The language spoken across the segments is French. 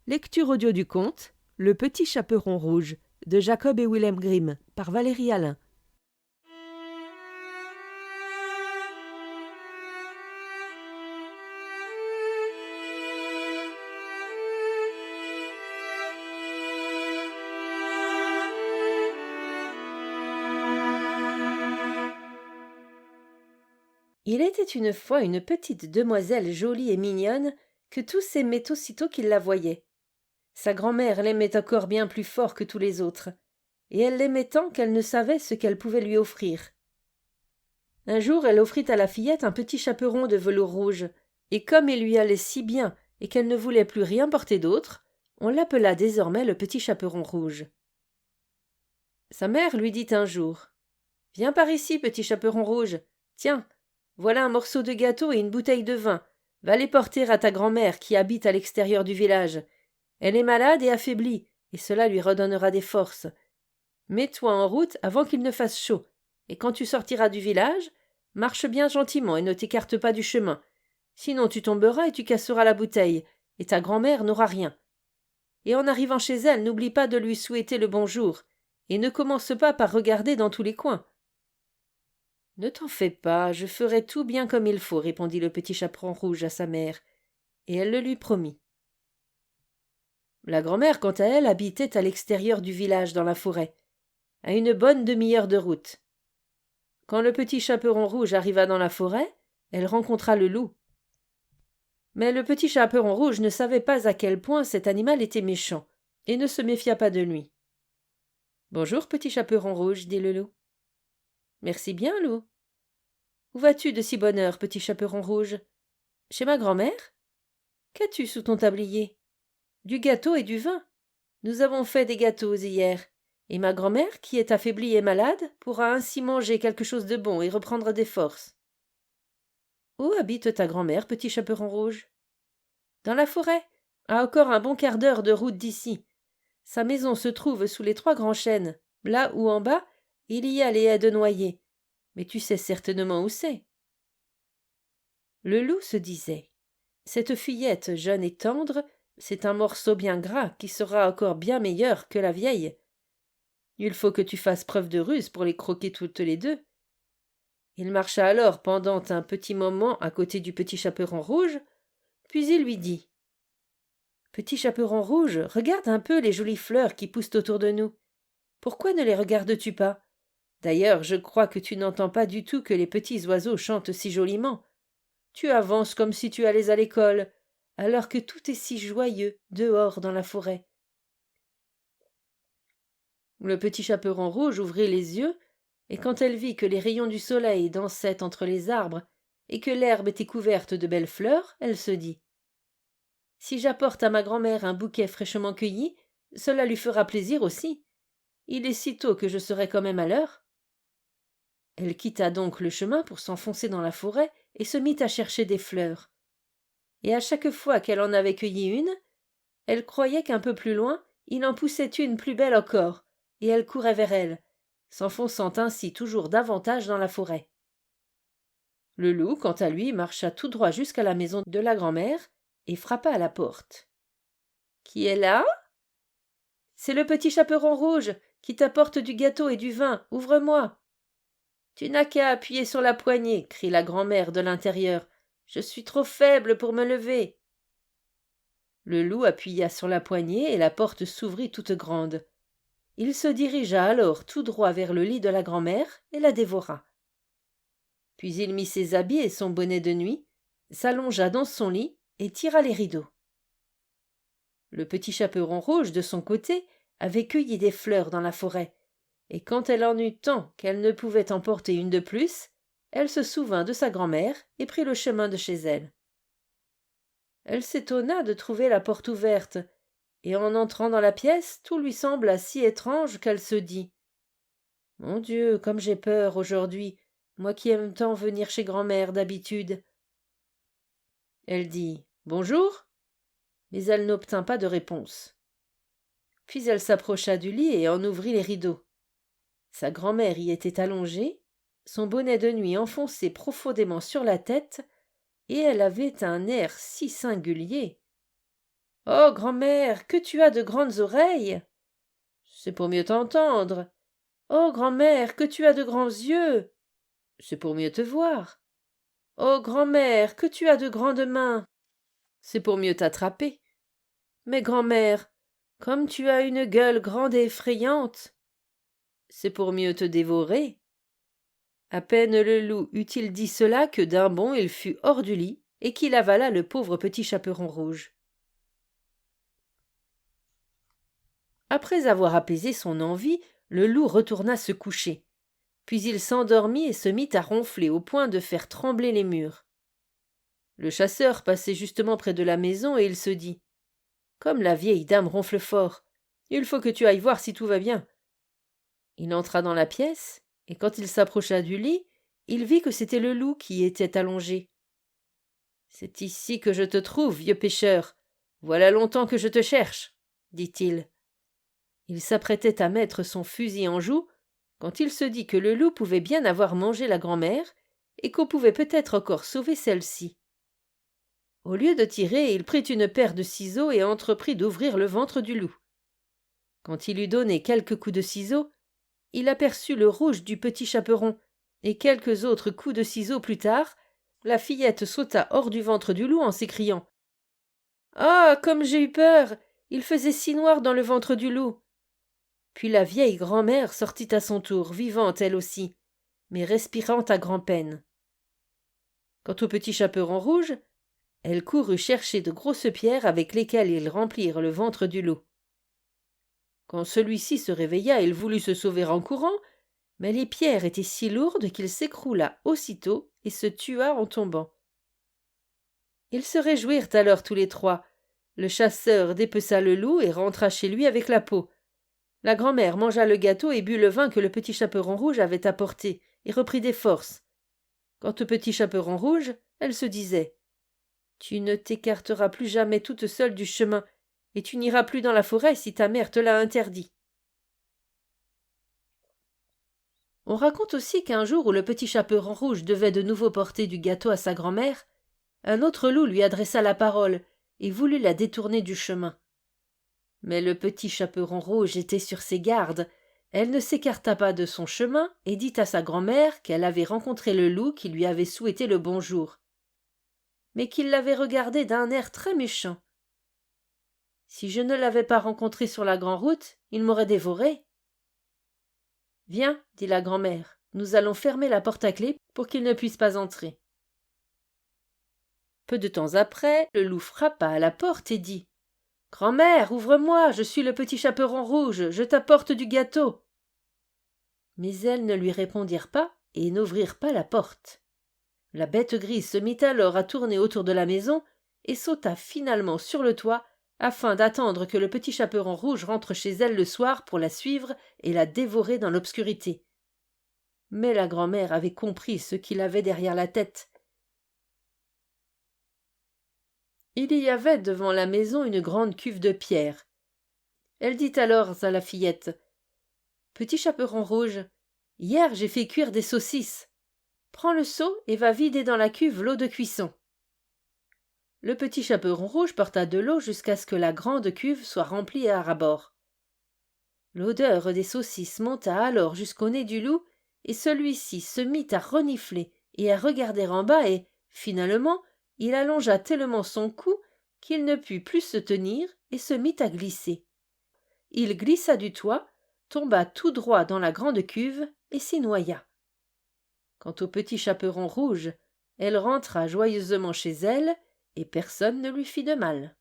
Lecture audio du conte Le Petit Chaperon Rouge de Jacob et Wilhelm Grimm par Valérie Alain. Il était une fois une petite demoiselle jolie et mignonne que tous aimaient aussitôt qu'ils la voyaient. Sa grand-mère l'aimait encore bien plus fort que tous les autres, et elle l'aimait tant qu'elle ne savait ce qu'elle pouvait lui offrir. Un jour, elle offrit à la fillette un petit chaperon de velours rouge, et comme il lui allait si bien et qu'elle ne voulait plus rien porter d'autre, on l'appela désormais le petit chaperon rouge. Sa mère lui dit un jour « Viens par ici, petit chaperon rouge. Tiens, voilà un morceau de gâteau et une bouteille de vin. Va les porter à ta grand-mère qui habite à l'extérieur du village. Elle est malade et affaiblie, et cela lui redonnera des forces. Mets-toi en route avant qu'il ne fasse chaud, et quand tu sortiras du village, marche bien gentiment et ne t'écarte pas du chemin. Sinon tu tomberas et tu casseras la bouteille, et ta grand-mère n'aura rien. Et en arrivant chez elle, n'oublie pas de lui souhaiter le bonjour, et ne commence pas par regarder dans tous les coins. » « Ne t'en fais pas, je ferai tout bien comme il faut, » répondit le petit chaperon rouge à sa mère, et elle le lui promit. La grand-mère, quant à elle, habitait à l'extérieur du village, dans la forêt, à une bonne demi-heure de route. Quand le petit chaperon rouge arriva dans la forêt, elle rencontra le loup. Mais le petit chaperon rouge ne savait pas à quel point cet animal était méchant, et ne se méfia pas de lui. « Bonjour, petit chaperon rouge, » dit le loup. « Merci bien, loup. Où vas-tu de si bonne heure, petit chaperon rouge? Chez ma grand-mère? Qu'as-tu sous ton tablier? Du gâteau et du vin. Nous avons fait des gâteaux hier, et ma grand-mère, qui est affaiblie et malade, pourra ainsi manger quelque chose de bon et reprendre des forces. Où habite ta grand-mère, petit chaperon rouge? Dans la forêt, à encore un bon quart d'heure de route d'ici. Sa maison se trouve sous les 3 grands chênes, là où en bas il y a les haies de noyer. Mais tu sais certainement où c'est. Le loup se disait « Cette fillette jeune et tendre, c'est un morceau bien gras qui sera encore bien meilleur que la vieille. Il faut que tu fasses preuve de ruse pour les croquer toutes les deux. » Il marcha alors pendant un petit moment à côté du petit chaperon rouge, puis il lui dit « Petit chaperon rouge, regarde un peu les jolies fleurs qui poussent autour de nous. Pourquoi ne les regardes-tu pas? D'ailleurs, je crois que tu n'entends pas du tout que les petits oiseaux chantent si joliment. Tu avances comme si tu allais à l'école, alors que tout est si joyeux dehors dans la forêt. » Le petit chaperon rouge ouvrit les yeux, et quand elle vit que les rayons du soleil dansaient entre les arbres et que l'herbe était couverte de belles fleurs, elle se dit « Si j'apporte à ma grand-mère un bouquet fraîchement cueilli, cela lui fera plaisir aussi. Il est si tôt que je serai quand même à l'heure. » Elle quitta donc le chemin pour s'enfoncer dans la forêt et se mit à chercher des fleurs. Et à chaque fois qu'elle en avait cueilli une, elle croyait qu'un peu plus loin, il en poussait une plus belle encore, et elle courait vers elle, s'enfonçant ainsi toujours davantage dans la forêt. Le loup, quant à lui, marcha tout droit jusqu'à la maison de la grand-mère et frappa à la porte. « Qui est là? »« C'est le petit chaperon rouge qui t'apporte du gâteau et du vin. Ouvre-moi. »« Tu n'as qu'à appuyer sur la poignée, » crie la grand-mère de l'intérieur. « Je suis trop faible pour me lever. » Le loup appuya sur la poignée et la porte s'ouvrit toute grande. Il se dirigea alors tout droit vers le lit de la grand-mère et la dévora. Puis il mit ses habits et son bonnet de nuit, s'allongea dans son lit et tira les rideaux. Le petit chaperon rouge, de son côté, avait cueilli des fleurs dans la forêt, et quand elle en eut tant qu'elle ne pouvait en porter une de plus, elle se souvint de sa grand-mère et prit le chemin de chez elle. Elle s'étonna de trouver la porte ouverte, et en entrant dans la pièce, tout lui sembla si étrange qu'elle se dit « Mon Dieu, comme j'ai peur aujourd'hui, moi qui aime tant venir chez grand-mère d'habitude. » Elle dit « Bonjour », mais elle n'obtint pas de réponse. Puis elle s'approcha du lit et en ouvrit les rideaux. Sa grand-mère y était allongée, son bonnet de nuit enfoncé profondément sur la tête, et elle avait un air si singulier. « Oh, grand-mère, que tu as de grandes oreilles! C'est pour mieux t'entendre. Oh, grand-mère, que tu as de grands yeux! C'est pour mieux te voir. Oh, grand-mère, que tu as de grandes mains! C'est pour mieux t'attraper. Mais grand-mère, comme tu as une gueule grande et effrayante, c'est pour mieux te dévorer. À peine le loup eut-il dit cela que d'un bond il fut hors du lit et qu'il avala le pauvre petit chaperon rouge. Après avoir apaisé son envie, le loup retourna se coucher. Puis il s'endormit et se mit à ronfler au point de faire trembler les murs. Le chasseur passait justement près de la maison et il se dit « Comme la vieille dame ronfle fort, il faut que tu ailles voir si tout va bien. » Il entra dans la pièce, et quand il s'approcha du lit, il vit que c'était le loup qui y était allongé. « C'est ici que je te trouve, vieux pêcheur. Voilà longtemps que je te cherche, dit-il. Il s'apprêtait à mettre son fusil en joue, quand il se dit que le loup pouvait bien avoir mangé la grand-mère, et qu'on pouvait peut-être encore sauver celle-ci. Au lieu de tirer, il prit une paire de ciseaux et entreprit d'ouvrir le ventre du loup. Quand il eut donné quelques coups de ciseaux, il aperçut le rouge du petit chaperon, et quelques autres coups de ciseaux plus tard, la fillette sauta hors du ventre du loup en s'écriant « Ah, comme j'ai eu peur! Il faisait si noir dans le ventre du loup !» Puis la vieille grand-mère sortit à son tour, vivante elle aussi, mais respirant à grand-peine. Quant au petit chaperon rouge, elle courut chercher de grosses pierres avec lesquelles ils remplirent le ventre du loup. Quand celui-ci se réveilla, il voulut se sauver en courant, mais les pierres étaient si lourdes qu'il s'écroula aussitôt et se tua en tombant. Ils se réjouirent alors tous les trois. Le chasseur dépeça le loup et rentra chez lui avec la peau. La grand-mère mangea le gâteau et but le vin que le petit chaperon rouge avait apporté, et reprit des forces. Quant au petit chaperon rouge, elle se disait « Tu ne t'écarteras plus jamais toute seule du chemin, et tu n'iras plus dans la forêt si ta mère te l'a interdit. » On raconte aussi qu'un jour où le petit chaperon rouge devait de nouveau porter du gâteau à sa grand-mère, un autre loup lui adressa la parole et voulut la détourner du chemin. Mais le petit chaperon rouge était sur ses gardes. Elle ne s'écarta pas de son chemin et dit à sa grand-mère qu'elle avait rencontré le loup qui lui avait souhaité le bonjour, mais qu'il l'avait regardé d'un air très méchant. « Si je ne l'avais pas rencontré sur la grande route, il m'aurait dévoré. »« Viens, dit la grand-mère, nous allons fermer la porte à clé pour qu'il ne puisse pas entrer. » Peu de temps après, le loup frappa à la porte et dit « Grand-mère, ouvre-moi, je suis le petit chaperon rouge, je t'apporte du gâteau. » Mais elles ne lui répondirent pas et n'ouvrirent pas la porte. La bête grise se mit alors à tourner autour de la maison et sauta finalement sur le toit afin d'attendre que le petit chaperon rouge rentre chez elle le soir pour la suivre et la dévorer dans l'obscurité. Mais la grand-mère avait compris ce qu'il avait derrière la tête. Il y avait devant la maison une grande cuve de pierre. Elle dit alors à la fillette « Petit chaperon rouge, hier j'ai fait cuire des saucisses. Prends le seau et va vider dans la cuve l'eau de cuisson. » Le petit chaperon rouge porta de l'eau jusqu'à ce que la grande cuve soit remplie à ras-bord. L'odeur des saucisses monta alors jusqu'au nez du loup, et celui-ci se mit à renifler et à regarder en bas et, finalement, il allongea tellement son cou qu'il ne put plus se tenir et se mit à glisser. Il glissa du toit, tomba tout droit dans la grande cuve et s'y noya. Quant au petit chaperon rouge, elle rentra joyeusement chez elle et personne ne lui fit de mal.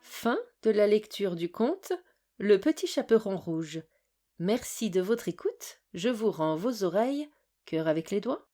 Fin de la lecture du conte Le petit chaperon rouge. Merci de votre écoute, je vous rends vos oreilles, cœur avec les doigts.